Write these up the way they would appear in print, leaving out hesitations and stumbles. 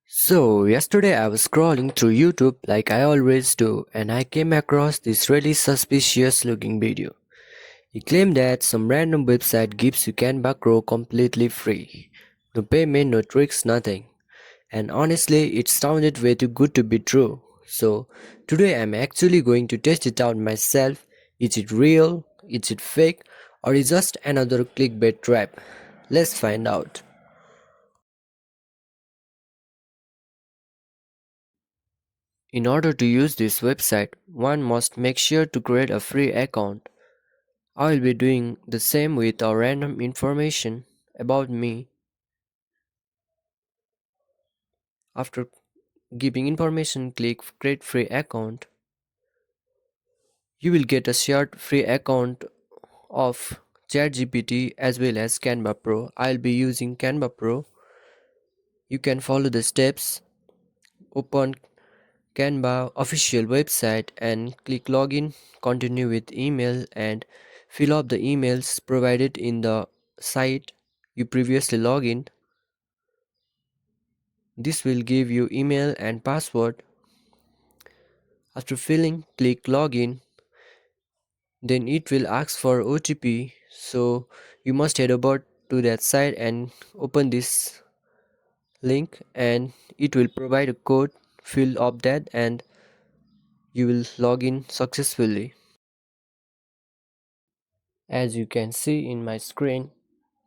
Yesterday I was scrolling through YouTube like I always do, and I came across this really suspicious looking video. He claimed that some random website gives you Canva Pro completely free. No payment, no tricks, nothing. And honestly, it sounded way too good to be true. Today I'm actually going to test it out myself. Is it real? Is it fake? Or is it just another clickbait trap? Let's find out. In order to use this website, one must make sure to create a free account. I will be doing the same with our random information about me. After giving information, click create free account. You will get a shared free account of ChatGPT as well as Canva Pro. I'll be using Canva Pro. You can follow the steps. Open Canva official website and click login, continue with email and fill up the emails provided in the site you previously logged in. This will give you email and password. After filling, click login. Then it will ask for OTP. So you must head over to that site and open this link and it will provide a code. Fill up that and you will log in successfully. As you can see in my screen,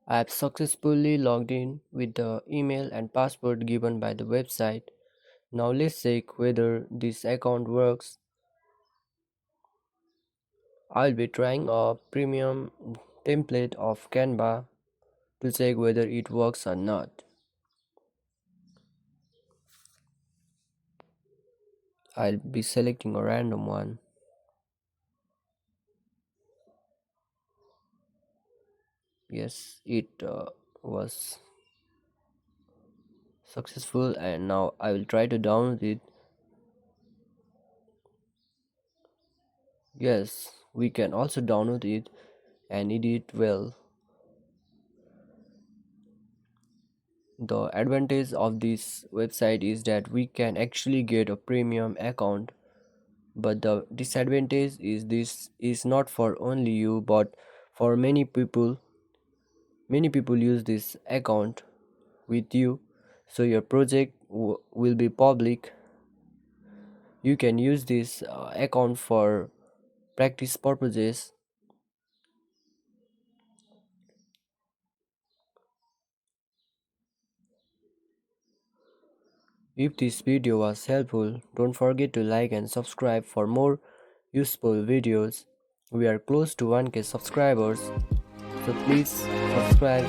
I have successfully logged in with the email and password given by the website. Now let's check whether this account works. I'll be trying a premium template of Canva to check whether it works or not. I'll be selecting a random one. Yes, it was successful and now I will try to download it. Yes, we can also download it and edit well. The advantage of this website is that we can actually get a premium account, but the disadvantage is this is not for only you but for many people. Many people use this account with you, so your project will be public. You can use this account for practice purposes. If this video was helpful, don't forget to like and subscribe for more useful videos. We are close to 1K subscribers, so please subscribe.